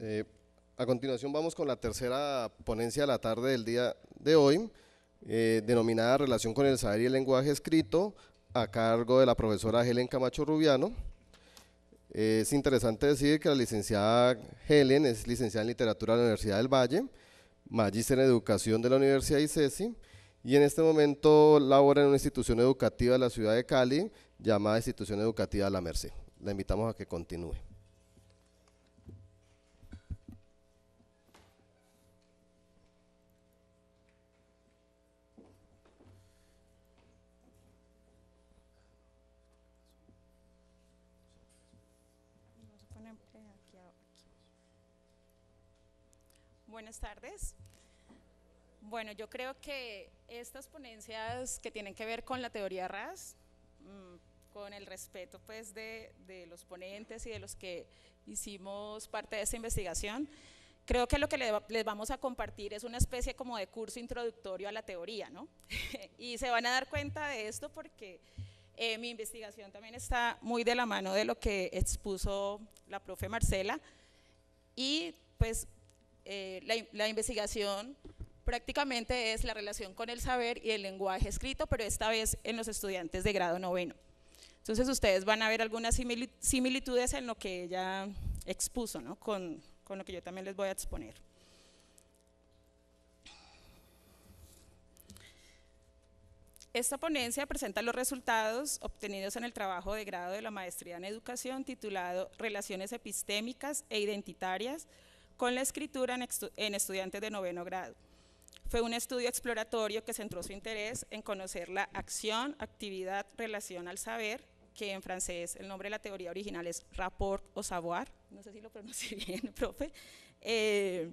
Eh, a continuación vamos con la tercera ponencia de la tarde del día de hoy, denominada Relación con el saber y el lenguaje escrito, a cargo de la profesora Helen Camacho Rubiano. Es interesante decir que la licenciada Helen es licenciada en Literatura de la Universidad del Valle, magíster en Educación de la Universidad ICESI, y en este momento labora en una institución educativa de la ciudad de Cali, llamada Institución Educativa La Merced. La invitamos a que continúe. Buenas tardes. Bueno, yo creo que estas ponencias que tienen que ver con la teoría RAS, con el respeto pues de los ponentes y de los que hicimos parte de esta investigación, creo que lo que les vamos a compartir es una especie como de curso introductorio a la teoría, ¿no? Y se van a dar cuenta de esto porque mi investigación también está muy de la mano de lo que expuso la profe Marcela, y pues la investigación prácticamente es la relación con el saber y el lenguaje escrito, pero esta vez en los estudiantes de grado noveno. Entonces ustedes van a ver algunas similitudes en lo que ella expuso, ¿no? con lo que yo también les voy a exponer. Esta ponencia presenta los resultados obtenidos en el trabajo de grado de la maestría en educación titulado Relaciones epistémicas e identitarias con la escritura en estudiantes de noveno grado. Fue un estudio exploratorio que centró su interés en conocer la acción, actividad, relación al saber, que en francés el nombre de la teoría original es rapport au savoir, no sé si lo pronuncié bien, profe, en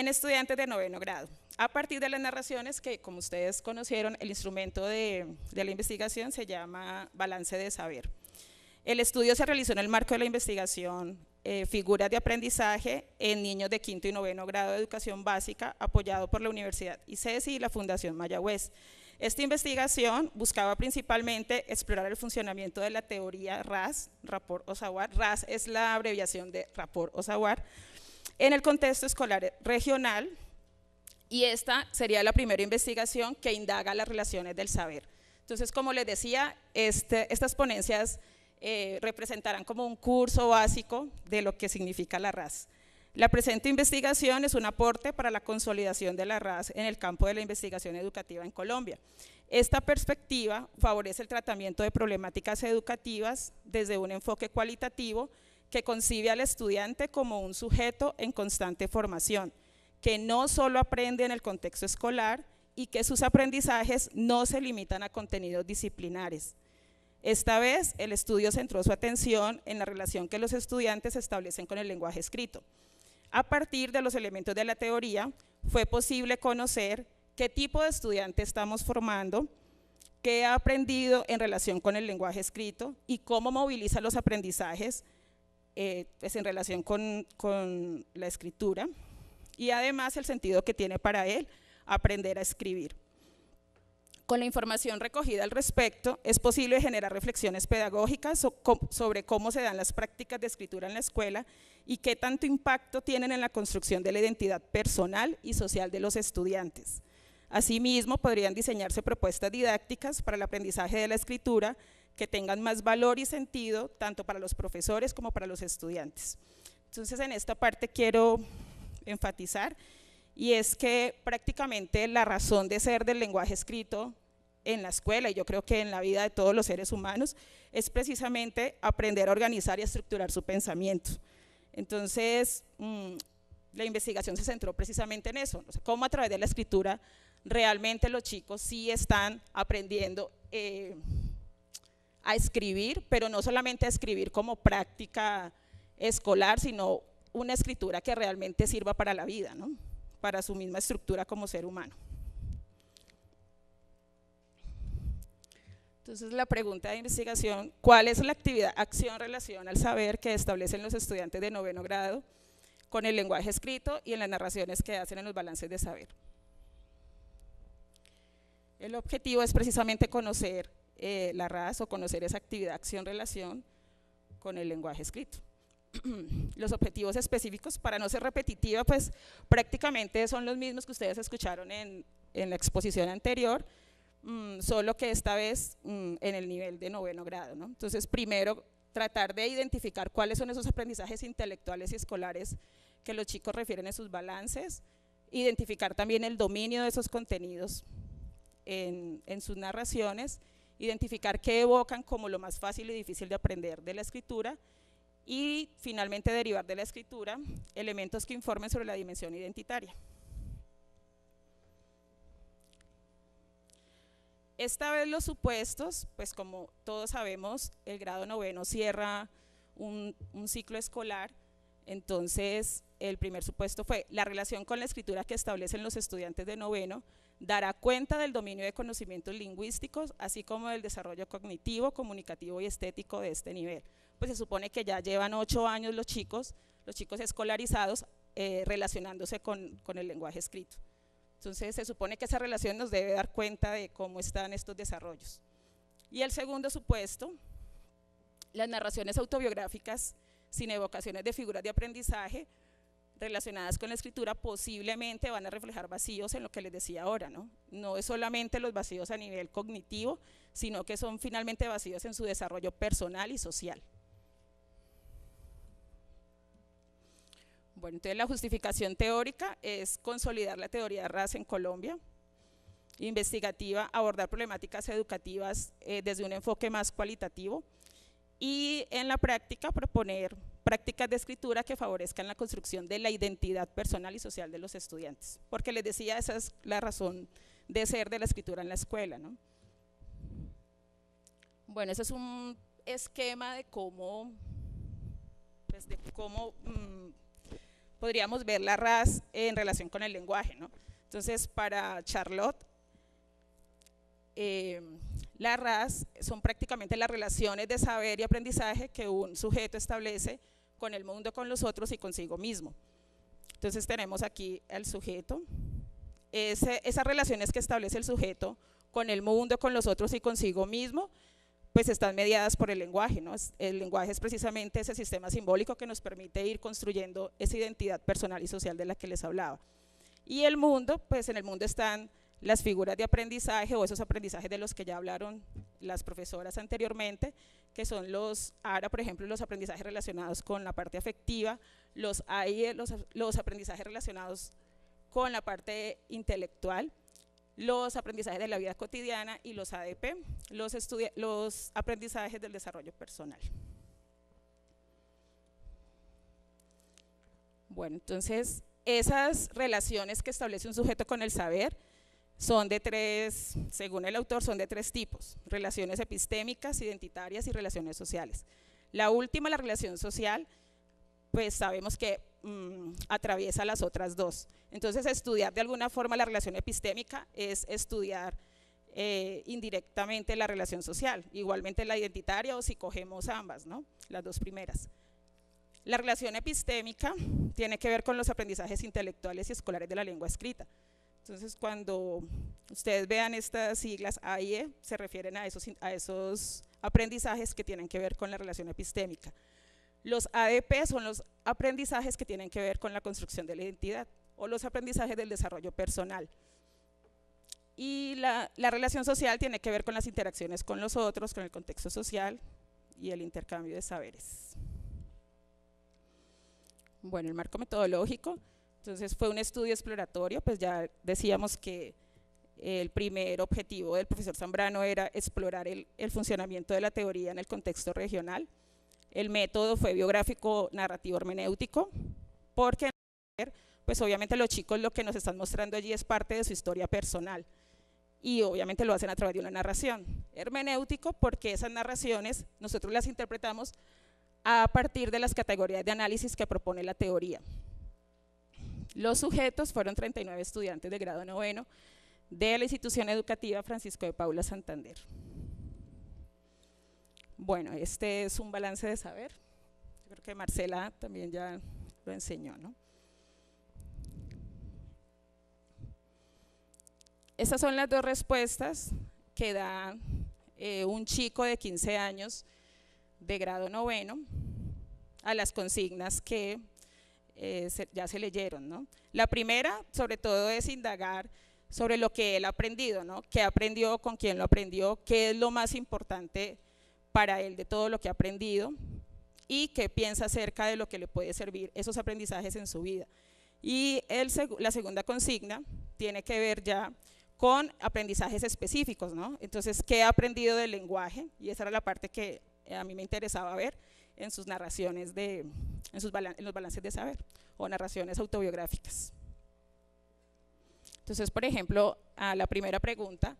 estudiantes de noveno grado, a partir de las narraciones que, como ustedes conocieron, el instrumento de la investigación se llama balance de saber. El estudio se realizó en el marco de la investigación figuras de aprendizaje en niños de quinto y noveno grado de educación básica, apoyado por la Universidad ICESI y la Fundación Mayagüez. Esta investigación buscaba principalmente explorar el funcionamiento de la teoría RAS, rapport au savoir. RAS es la abreviación de rapport au savoir, en el contexto escolar regional, y esta sería la primera investigación que indaga las relaciones del saber. Entonces, como les decía, estas ponencias representarán como un curso básico de lo que significa la RAS. La presente investigación es un aporte para la consolidación de la RAS en el campo de la investigación educativa en Colombia. Esta perspectiva favorece el tratamiento de problemáticas educativas desde un enfoque cualitativo que concibe al estudiante como un sujeto en constante formación, que no solo aprende en el contexto escolar y que sus aprendizajes no se limitan a contenidos disciplinares. Esta vez, el estudio centró su atención en la relación que los estudiantes establecen con el lenguaje escrito. A partir de los elementos de la teoría, fue posible conocer qué tipo de estudiante estamos formando, qué ha aprendido en relación con el lenguaje escrito y cómo moviliza los aprendizajes pues en relación con la escritura, y además el sentido que tiene para él aprender a escribir. Con la información recogida al respecto, es posible generar reflexiones pedagógicas sobre cómo se dan las prácticas de escritura en la escuela y qué tanto impacto tienen en la construcción de la identidad personal y social de los estudiantes. Asimismo, podrían diseñarse propuestas didácticas para el aprendizaje de la escritura que tengan más valor y sentido tanto para los profesores como para los estudiantes. Entonces, en esta parte quiero enfatizar, y es que prácticamente la razón de ser del lenguaje escrito en la escuela, y yo creo que en la vida de todos los seres humanos, es precisamente aprender a organizar y a estructurar su pensamiento. Entonces, la investigación se centró precisamente en eso, o sea, cómo a través de la escritura realmente los chicos sí están aprendiendo a escribir, pero no solamente a escribir como práctica escolar, sino una escritura que realmente sirva para la vida, ¿no? Para su misma estructura como ser humano. Entonces, la pregunta de investigación: ¿cuál es la actividad, acción, relación al saber que establecen los estudiantes de noveno grado con el lenguaje escrito y en las narraciones que hacen en los balances de saber? El objetivo es precisamente conocer la RAS, o conocer esa actividad, acción, relación con el lenguaje escrito. los objetivos específicos, para no ser repetitiva, pues prácticamente son los mismos que ustedes escucharon en la exposición anterior, solo que esta vez en el nivel de 9º grado, ¿no? Entonces, primero, tratar de identificar cuáles son esos aprendizajes intelectuales y escolares que los chicos refieren en sus balances, identificar también el dominio de esos contenidos en sus narraciones, identificar qué evocan como lo más fácil y difícil de aprender de la escritura, y finalmente derivar de la escritura elementos que informen sobre la dimensión identitaria. Esta vez los supuestos, pues como todos sabemos, el grado 9º cierra un ciclo escolar. Entonces el primer supuesto fue: la relación con la escritura que establecen los estudiantes de 9º dará cuenta del dominio de conocimientos lingüísticos, así como del desarrollo cognitivo, comunicativo y estético de este nivel. Pues se supone que ya llevan 8 años los chicos escolarizados relacionándose con el lenguaje escrito. Entonces se supone que esa relación nos debe dar cuenta de cómo están estos desarrollos. Y el segundo supuesto: las narraciones autobiográficas sin evocaciones de figuras de aprendizaje relacionadas con la escritura posiblemente van a reflejar vacíos en lo que les decía ahora, ¿no? No es solamente los vacíos a nivel cognitivo, sino que son finalmente vacíos en su desarrollo personal y social. Bueno, entonces la justificación teórica es consolidar la teoría RAS en Colombia, investigativa, abordar problemáticas educativas desde un enfoque más cualitativo, y en la práctica proponer prácticas de escritura que favorezcan la construcción de la identidad personal y social de los estudiantes, porque les decía, esa es la razón de ser de la escritura en la escuela, ¿no? Bueno, ese es un esquema de cómo, pues podríamos ver la RAS en relación con el lenguaje, ¿no? Entonces, para Charlotte, la RAS son prácticamente las relaciones de saber y aprendizaje que un sujeto establece con el mundo, con los otros y consigo mismo. Entonces tenemos aquí al sujeto, esas relaciones que establece el sujeto con el mundo, con los otros y consigo mismo, pues están mediadas por el lenguaje, ¿no? El lenguaje es precisamente ese sistema simbólico que nos permite ir construyendo esa identidad personal y social de la que les hablaba. Y el mundo, pues en el mundo están las figuras de aprendizaje o esos aprendizajes de los que ya hablaron las profesoras anteriormente, que son los ARA, por ejemplo, los aprendizajes relacionados con la parte afectiva, los AIE, los aprendizajes relacionados con la parte intelectual, los aprendizajes de la vida cotidiana, y los ADP, los aprendizajes del desarrollo personal. Bueno, entonces esas relaciones que establece un sujeto con el saber son de tres, según el autor, son de tres tipos: relaciones epistémicas, identitarias y relaciones sociales. La última, la relación social, pues sabemos que atraviesa las otras dos. Entonces, estudiar de alguna forma la relación epistémica es estudiar indirectamente la relación social, igualmente la identitaria, o si cogemos ambas, ¿no? Las dos primeras. La relación epistémica tiene que ver con los aprendizajes intelectuales y escolares de la lengua escrita. Entonces, cuando ustedes vean estas siglas AIE, se refieren a esos aprendizajes que tienen que ver con la relación epistémica. Los ADP son los aprendizajes que tienen que ver con la construcción de la identidad, o los aprendizajes del desarrollo personal. Y la relación social tiene que ver con las interacciones con los otros, con el contexto social y el intercambio de saberes. Bueno, el marco metodológico, entonces fue un estudio exploratorio, pues ya decíamos que el primer objetivo del profesor Zambrano era explorar el funcionamiento de la teoría en el contexto regional. El método fue biográfico, narrativo, hermenéutico, porque pues obviamente los chicos lo que nos están mostrando allí es parte de su historia personal, y obviamente lo hacen a través de una narración. Hermenéutico, porque esas narraciones nosotros las interpretamos a partir de las categorías de análisis que propone la teoría. Los sujetos fueron 39 estudiantes de grado 9º de la institución educativa Francisco de Paula Santander. Bueno, este es un balance de saber. Yo creo que Marcela también ya lo enseñó, ¿no? Estas son las dos respuestas que da un chico de 15 años de grado 9º. a las consignas que ya se leyeron, ¿no? La primera, sobre todo, es indagar sobre lo que él ha aprendido, ¿no? ¿Qué aprendió, con quién lo aprendió, qué es lo más importante para él de todo lo que ha aprendido y qué piensa acerca de lo que le puede servir esos aprendizajes en su vida? Y la segunda consigna tiene que ver ya con aprendizajes específicos, ¿no? Entonces, ¿qué ha aprendido del lenguaje? Y esa era la parte que a mí me interesaba ver en sus narraciones, en los balances de saber o narraciones autobiográficas. Entonces, por ejemplo, a la primera pregunta,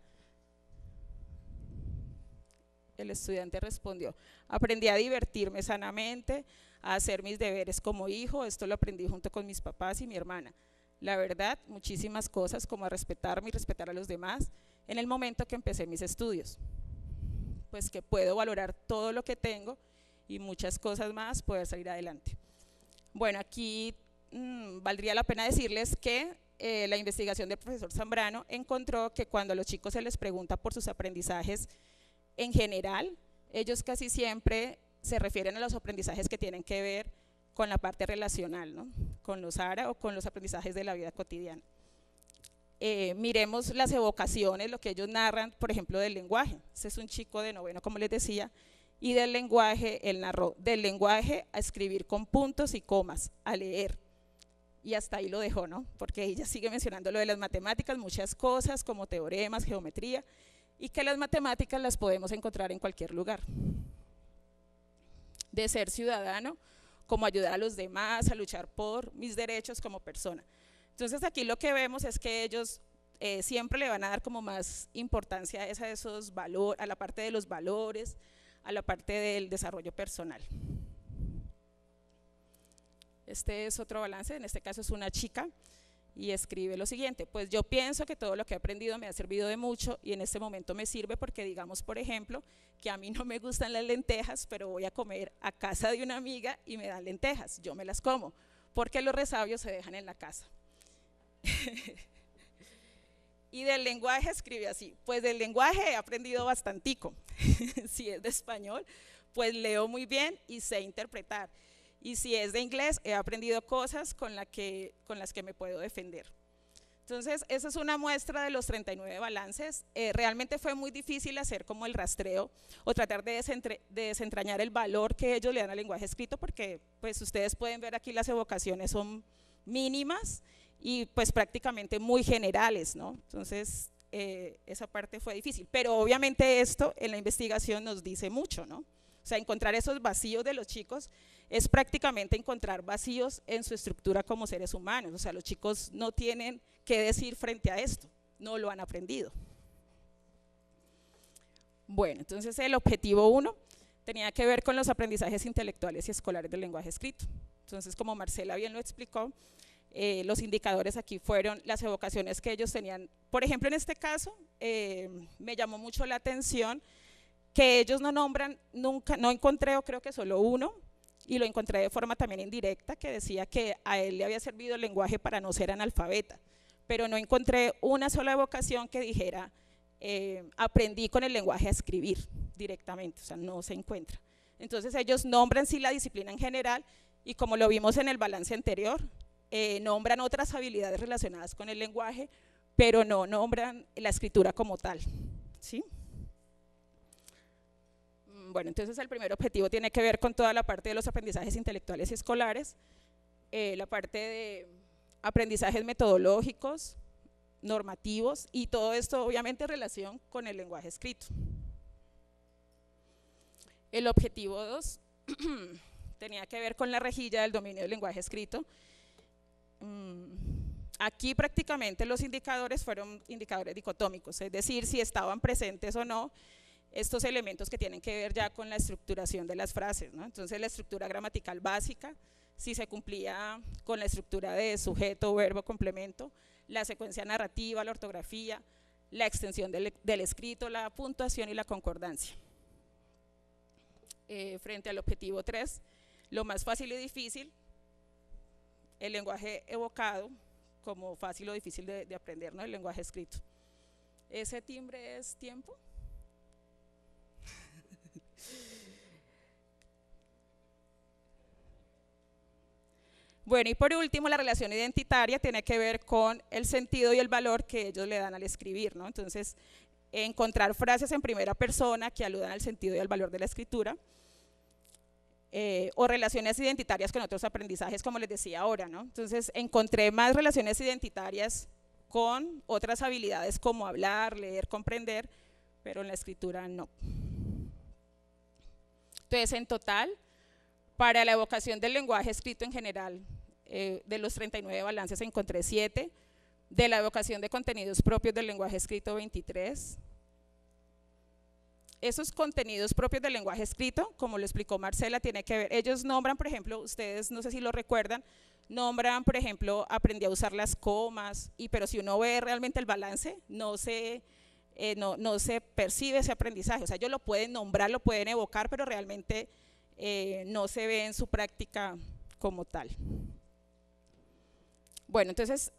el estudiante respondió: aprendí a divertirme sanamente, a hacer mis deberes como hijo, esto lo aprendí junto con mis papás y mi hermana. La verdad, muchísimas cosas, como a respetarme y respetar a los demás, en el momento que empecé mis estudios. Pues que puedo valorar todo lo que tengo y muchas cosas más, poder salir adelante. Bueno, aquí valdría la pena decirles que la investigación del profesor Zambrano encontró que cuando a los chicos se les pregunta por sus aprendizajes en general, ellos casi siempre se refieren a los aprendizajes que tienen que ver con la parte relacional, ¿no? Con los ARA o con los aprendizajes de la vida cotidiana. Miremos las evocaciones, lo que ellos narran, por ejemplo, del lenguaje. Este es un chico de noveno, como les decía, y del lenguaje, él narró, del lenguaje a escribir con puntos y comas, a leer. Y hasta ahí lo dejó, ¿no? Porque ella sigue mencionando lo de las matemáticas, muchas cosas como teoremas, geometría, y que las matemáticas las podemos encontrar en cualquier lugar. De ser ciudadano, como ayudar a los demás, a luchar por mis derechos como persona. Entonces aquí lo que vemos es que ellos siempre le van a dar como más importancia a esos valores, a la parte de los valores, a la parte del desarrollo personal. Este es otro balance, en este caso es una chica y escribe lo siguiente: pues yo pienso que todo lo que he aprendido me ha servido de mucho y en este momento me sirve porque, digamos, por ejemplo, que a mí no me gustan las lentejas, pero voy a comer a casa de una amiga y me dan lentejas, yo me las como, porque los resabios se dejan en la casa. Y del lenguaje escribe así: pues del lenguaje he aprendido bastantico. Si es de español, pues leo muy bien y sé interpretar. Y si es de inglés, he aprendido cosas con las que me puedo defender. Entonces, esa es una muestra de los 39 balances. Realmente fue muy difícil hacer como el rastreo o tratar de desentrañar el valor que ellos le dan al lenguaje escrito, porque pues ustedes pueden ver aquí las evocaciones son mínimas y pues prácticamente muy generales, ¿no? Entonces, esa parte fue difícil, pero obviamente esto en la investigación nos dice mucho, ¿no? O sea, encontrar esos vacíos de los chicos es prácticamente encontrar vacíos en su estructura como seres humanos. O sea, los chicos no tienen qué decir frente a esto, no lo han aprendido. Bueno, entonces el objetivo 1 tenía que ver con los aprendizajes intelectuales y escolares del lenguaje escrito. Entonces, como Marcela bien lo explicó, los indicadores aquí fueron las evocaciones que ellos tenían. Por ejemplo, en este caso, me llamó mucho la atención que ellos no nombran nunca, no encontré, creo que solo uno, y lo encontré de forma también indirecta, que decía que a él le había servido el lenguaje para no ser analfabeta, pero no encontré una sola evocación que dijera aprendí con el lenguaje a escribir directamente, o sea, no se encuentra. Entonces ellos nombran sí la disciplina en general y, como lo vimos en el balance anterior, nombran otras habilidades relacionadas con el lenguaje, pero no nombran la escritura como tal, ¿sí? Bueno, entonces el primer objetivo tiene que ver con toda la parte de los aprendizajes intelectuales y escolares, la parte de aprendizajes metodológicos, normativos, y todo esto obviamente en relación con el lenguaje escrito. El objetivo 2 tenía que ver con la rejilla del dominio del lenguaje escrito. Aquí prácticamente los indicadores fueron indicadores dicotómicos, es decir, si estaban presentes o no estos elementos que tienen que ver ya con la estructuración de las frases, ¿no? Entonces, la estructura gramatical básica, si se cumplía con la estructura de sujeto, verbo, complemento, la secuencia narrativa, la ortografía, la extensión del escrito, la puntuación y la concordancia. Frente al objetivo 3, lo más fácil y difícil, el lenguaje evocado como fácil o difícil de aprender, ¿no? El lenguaje escrito. ¿Ese timbre es tiempo? Bueno, y por último, la relación identitaria tiene que ver con el sentido y el valor que ellos le dan al escribir, ¿no? Entonces, encontrar frases en primera persona que aludan al sentido y al valor de la escritura, o relaciones identitarias con otros aprendizajes, como les decía ahora, ¿no? Entonces, encontré más relaciones identitarias con otras habilidades como hablar, leer, comprender, pero en la escritura no. Entonces, en total, para la evocación del lenguaje escrito en general, de los 39 balances encontré 7, de la evocación de contenidos propios del lenguaje escrito 23. Esos contenidos propios del lenguaje escrito, como lo explicó Marcela, tiene que ver, ellos nombran, por ejemplo, ustedes no sé si lo recuerdan, nombran, por ejemplo, aprendí a usar las comas, pero si uno ve realmente el balance, no se percibe ese aprendizaje. O sea, ellos lo pueden nombrar, lo pueden evocar, pero realmente no se ve en su práctica como tal. Bueno, entonces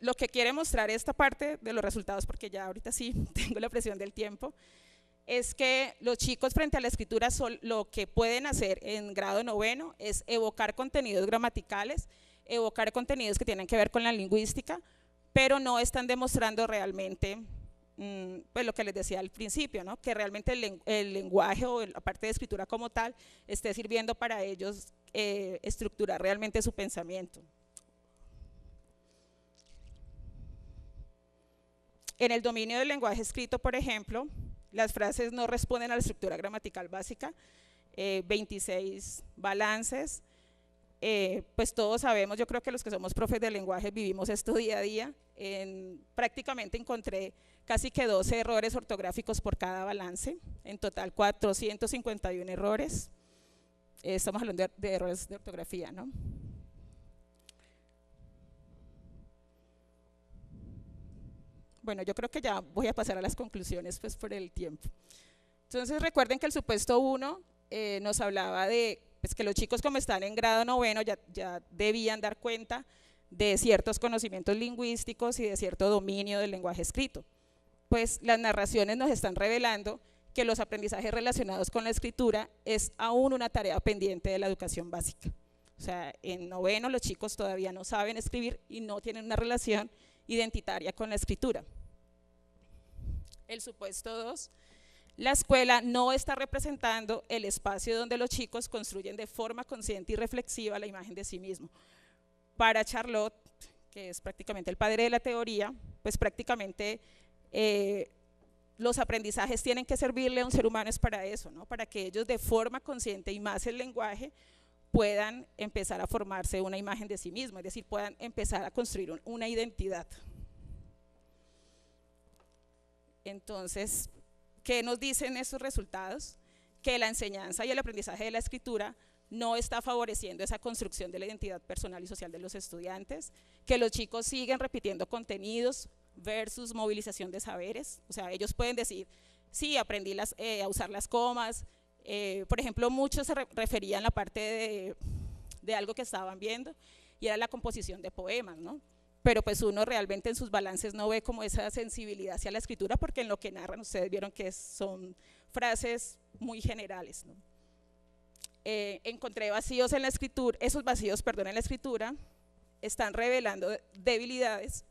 lo que quiere mostrar esta parte de los resultados, porque ya ahorita sí tengo la presión del tiempo, es que los chicos frente a la escritura lo que pueden hacer en grado noveno es evocar contenidos gramaticales, evocar contenidos que tienen que ver con la lingüística, pero no están demostrando realmente pues lo que les decía al principio, ¿no? Que realmente el lenguaje o la parte de escritura como tal esté sirviendo para ellos estructurar realmente su pensamiento. En el dominio del lenguaje escrito, por ejemplo, las frases no responden a la estructura gramatical básica, 26 balances, pues todos sabemos, yo creo que los que somos profes de lenguaje vivimos esto día a día, prácticamente encontré casi que 12 errores ortográficos por cada balance, en total 451 errores, estamos hablando de errores de ortografía, ¿no? Bueno, yo creo que ya voy a pasar a las conclusiones pues por el tiempo. Entonces recuerden que el supuesto 1 nos hablaba de pues, que los chicos como están en grado noveno ya debían dar cuenta de ciertos conocimientos lingüísticos y de cierto dominio del lenguaje escrito. Pues las narraciones nos están revelando que los aprendizajes relacionados con la escritura es aún una tarea pendiente de la educación básica. O sea, en noveno los chicos todavía no saben escribir y no tienen una relación identitaria con la escritura. El supuesto 2, la escuela no está representando el espacio donde los chicos construyen de forma consciente y reflexiva la imagen de sí mismo. Para Charlotte, que es prácticamente el padre de la teoría, pues prácticamente los aprendizajes tienen que servirle a un ser humano es para eso, ¿no? Para que ellos de forma consciente y más el lenguaje puedan empezar a formarse una imagen de sí mismo, es decir, puedan empezar a construir una identidad. Entonces, ¿qué nos dicen estos resultados? Que la enseñanza y el aprendizaje de la escritura no está favoreciendo esa construcción de la identidad personal y social de los estudiantes, que los chicos siguen repitiendo contenidos versus movilización de saberes, o sea, ellos pueden decir, sí, aprendí a usar las comas, por ejemplo, muchos se referían a la parte de algo que estaban viendo y era la composición de poemas, ¿no? Pero pues uno realmente en sus balances no ve como esa sensibilidad hacia la escritura porque en lo que narran ustedes vieron que son frases muy generales, ¿no? Encontré vacíos en la escritura, esos vacíos, perdón, en la escritura están revelando debilidades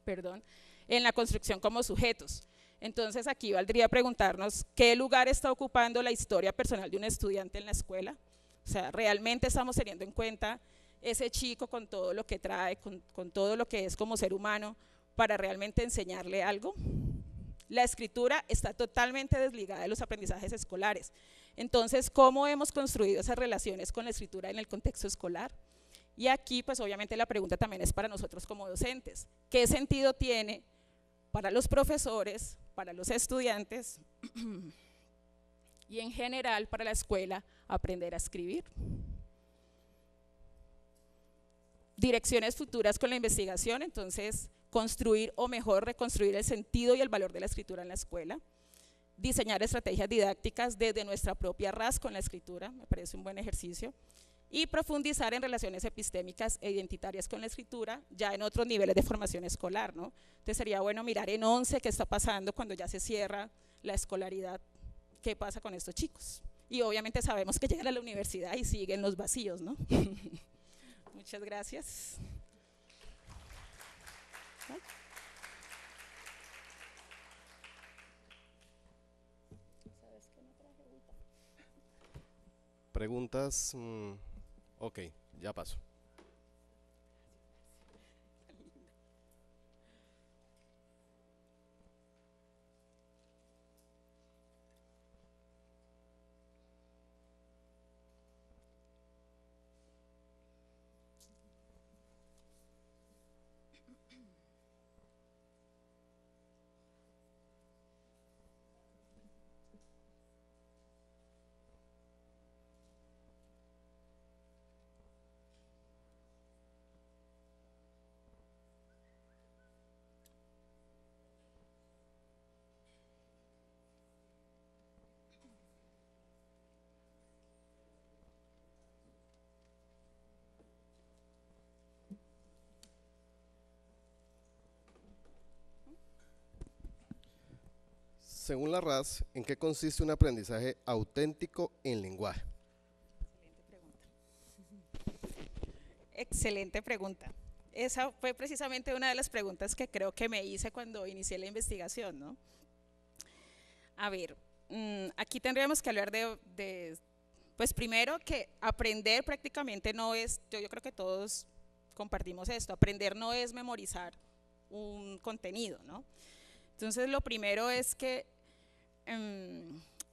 perdón, en la construcción como sujetos. Entonces aquí valdría preguntarnos qué lugar está ocupando la historia personal de un estudiante en la escuela. O sea, ¿realmente estamos teniendo en cuenta ese chico con todo lo que trae, con todo lo que es como ser humano para realmente enseñarle algo? La escritura está totalmente desligada de los aprendizajes escolares. Entonces, ¿cómo hemos construido esas relaciones con la escritura en el contexto escolar? Y aquí, pues obviamente la pregunta también es para nosotros como docentes. ¿Qué sentido tiene para los profesores, para los estudiantes y en general para la escuela aprender a escribir? Direcciones futuras con la investigación, entonces construir o mejor reconstruir el sentido y el valor de la escritura en la escuela. Diseñar estrategias didácticas desde nuestra propia RAS con la escritura, me parece un buen ejercicio. Y profundizar en relaciones epistémicas e identitarias con la escritura, ya en otros niveles de formación escolar, ¿no? Entonces sería bueno mirar en 11 qué está pasando cuando ya se cierra la escolaridad, qué pasa con estos chicos y obviamente sabemos que llegan a la universidad y siguen los vacíos, ¿no? Muchas gracias. Preguntas, ok, ya paso. Según la RAS, ¿en qué consiste un aprendizaje auténtico en lenguaje? Excelente pregunta. Esa fue precisamente una de las preguntas que creo que me hice cuando inicié la investigación, ¿no? A ver, aquí tendríamos que hablar pues primero que aprender prácticamente no es, yo creo que todos compartimos esto, aprender no es memorizar un contenido, ¿no? Entonces lo primero es que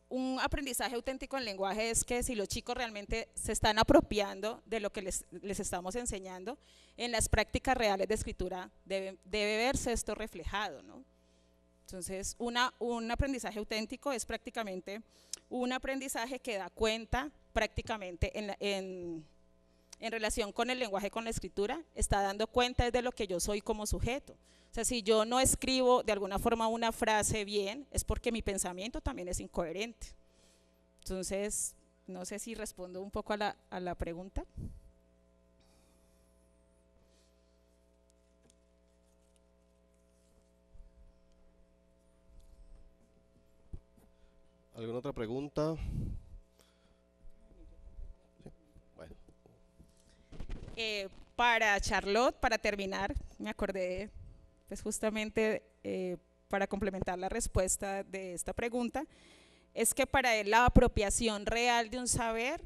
un aprendizaje auténtico en lenguaje es que si los chicos realmente se están apropiando de lo que les estamos enseñando, en las prácticas reales de escritura debe verse esto reflejado, ¿no? Entonces, un aprendizaje auténtico es prácticamente un aprendizaje que da cuenta prácticamente en relación con el lenguaje, con la escritura, está dando cuenta de lo que yo soy como sujeto. O sea, si yo no escribo de alguna forma una frase bien, es porque mi pensamiento también es incoherente. Entonces, no sé si respondo un poco a la pregunta. ¿Alguna otra pregunta? Sí. Bueno. Para Charlotte, para terminar, me acordé pues justamente para complementar la respuesta de esta pregunta, es que para él la apropiación real de un saber,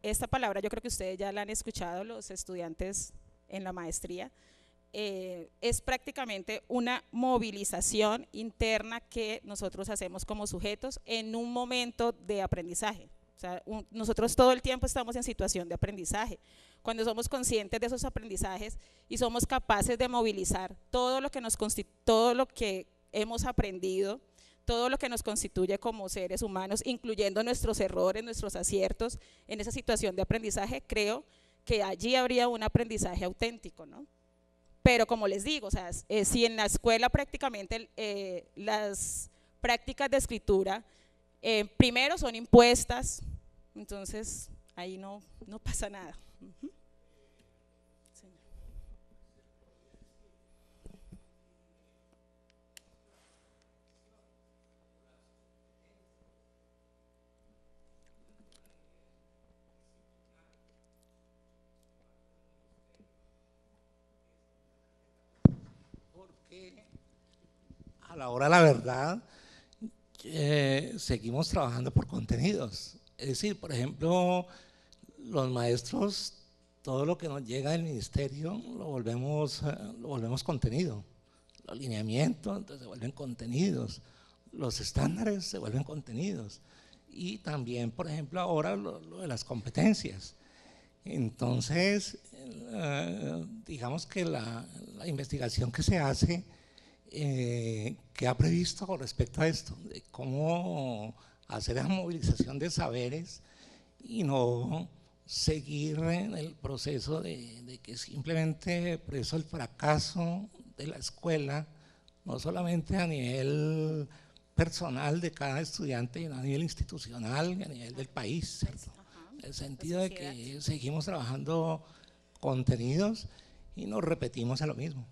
esta palabra yo creo que ustedes ya la han escuchado los estudiantes en la maestría, es prácticamente una movilización interna que nosotros hacemos como sujetos en un momento de aprendizaje. O sea, nosotros todo el tiempo estamos en situación de aprendizaje. Cuando somos conscientes de esos aprendizajes y somos capaces de movilizar todo lo que hemos aprendido, todo lo que nos constituye como seres humanos, incluyendo nuestros errores, nuestros aciertos, en esa situación de aprendizaje, creo que allí habría un aprendizaje auténtico, ¿no? Pero como les digo, o sea, si en la escuela prácticamente las prácticas de escritura primero son impuestas, entonces ahí no pasa nada. Porque a la hora de la verdad seguimos trabajando por contenidos. Es decir, por ejemplo, los maestros, todo lo que nos llega del ministerio lo volvemos contenido. Los lineamientos entonces, se vuelven contenidos, los estándares se vuelven contenidos. Y también, por ejemplo, ahora lo de las competencias. Entonces, digamos que la investigación que se hace, ¿qué ha previsto con respecto a esto? De cómo hacer esa movilización de saberes y no seguir en el proceso de que simplemente por eso el fracaso de la escuela, no solamente a nivel personal de cada estudiante, sino a nivel institucional y a nivel del país, ¿cierto? En el sentido de que seguimos trabajando contenidos y nos repetimos a lo mismo.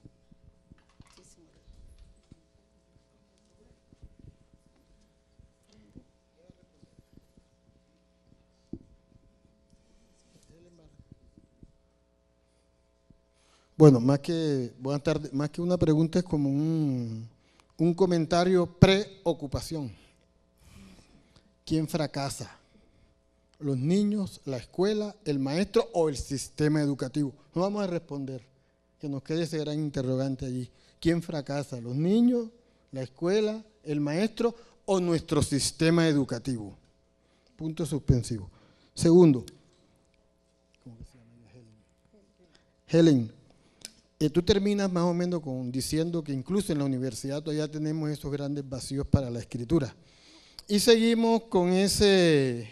Bueno, buenas tardes, más que una pregunta es como un comentario preocupación. ¿Quién fracasa? ¿Los niños, la escuela, el maestro o el sistema educativo? No vamos a responder, que nos quede ese gran interrogante allí. ¿Quién fracasa? ¿Los niños, la escuela, el maestro o nuestro sistema educativo? Punto suspensivo. Segundo, ¿cómo se llama ella? Helen, tú terminas más o menos diciendo que incluso en la universidad todavía tenemos esos grandes vacíos para la escritura. Y seguimos con ese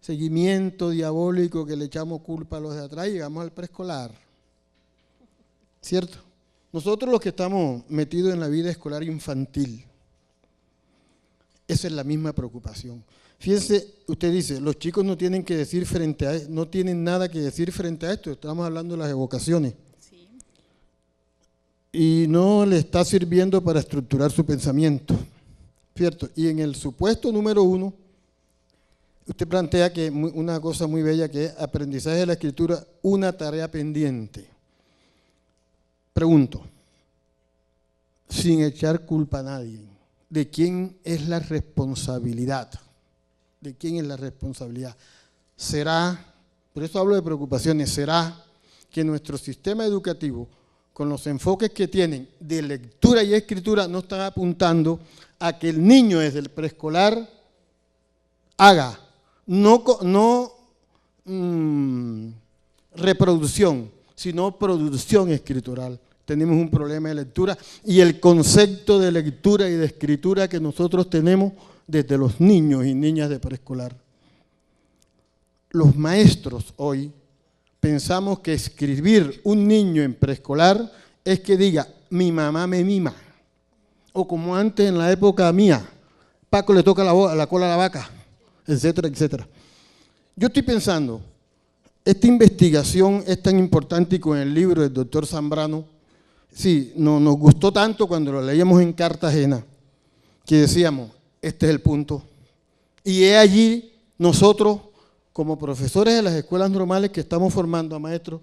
seguimiento diabólico que le echamos culpa a los de atrás y llegamos al preescolar. ¿Cierto? Nosotros los que estamos metidos en la vida escolar infantil, esa es la misma preocupación. Fíjense, usted dice, los chicos no tienen que decir no tienen nada que decir frente a esto, estamos hablando de las evocaciones. Sí. Y no le está sirviendo para estructurar su pensamiento, ¿cierto? Y en el supuesto número 1, usted plantea que una cosa muy bella que es aprendizaje de la escritura, una tarea pendiente. Pregunto, sin echar culpa a nadie, ¿de quién es la responsabilidad? ¿De quién es la responsabilidad? ¿Será, por eso hablo de preocupaciones, será que nuestro sistema educativo, con los enfoques que tienen de lectura y escritura, no están apuntando a que el niño desde el preescolar haga no reproducción, sino producción escritural? Tenemos un problema de lectura y el concepto de lectura y de escritura que nosotros tenemos desde los niños y niñas de preescolar. Los maestros hoy pensamos que escribir un niño en preescolar es que diga, mi mamá me mima. O como antes en la época mía, Paco le toca la cola a la vaca, etcétera, etcétera. Yo estoy pensando, esta investigación es tan importante y con el libro del doctor Zambrano, sí, nos gustó tanto cuando lo leíamos en Cartagena, que decíamos, este es el punto. Y es allí nosotros, como profesores de las escuelas normales que estamos formando a maestros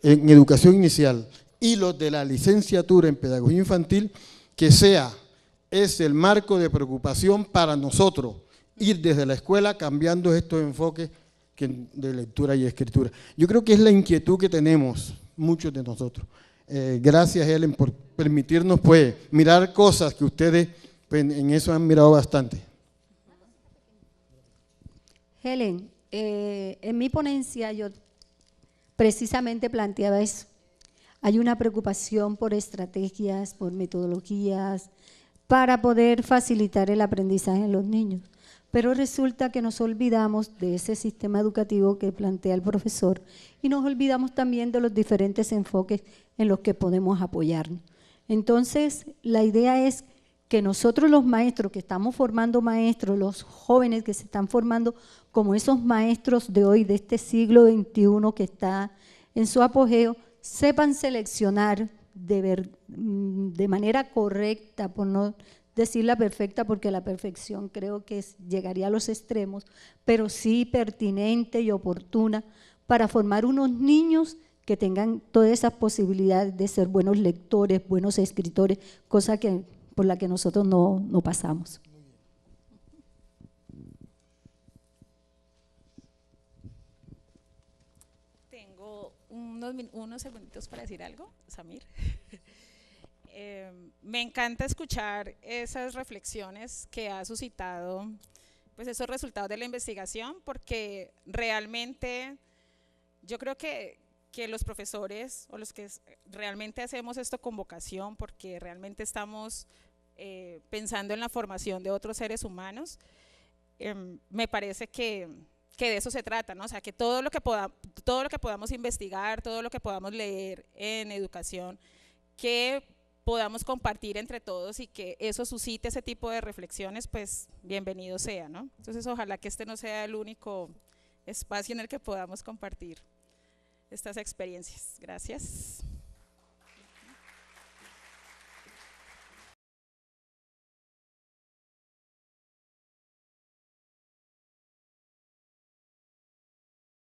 en educación inicial y los de la licenciatura en pedagogía infantil, que es el marco de preocupación para nosotros, ir desde la escuela cambiando estos enfoques de lectura y escritura. Yo creo que es la inquietud que tenemos muchos de nosotros. Gracias, Helen, por permitirnos pues mirar cosas que ustedes pues, en eso han mirado bastante. Helen, en mi ponencia yo precisamente planteaba eso. Hay una preocupación por estrategias, por metodologías, para poder facilitar el aprendizaje en los niños. Pero resulta que nos olvidamos de ese sistema educativo que plantea el profesor y nos olvidamos también de los diferentes enfoques en los que podemos apoyarnos. Entonces, la idea es que nosotros los maestros que estamos formando maestros, los jóvenes que se están formando como esos maestros de hoy, de este siglo XXI que está en su apogeo, sepan seleccionar de manera correcta, por no decir la perfecta, porque la perfección creo que llegaría a los extremos, pero sí pertinente y oportuna para formar unos niños que tengan todas esas posibilidades de ser buenos lectores, buenos escritores, cosa por la que nosotros no pasamos. Tengo unos segunditos para decir algo, Samir. Me encanta escuchar esas reflexiones que ha suscitado pues esos resultados de la investigación, porque realmente yo creo que los profesores o los que realmente hacemos esto con vocación, porque realmente estamos pensando en la formación de otros seres humanos, me parece que de eso se trata, ¿no? O sea, que todo lo que podamos investigar, todo lo que podamos leer en educación, que podamos compartir entre todos y que eso suscite ese tipo de reflexiones, pues bienvenido sea, ¿no? Entonces ojalá que este no sea el único espacio en el que podamos compartir estas experiencias. Gracias.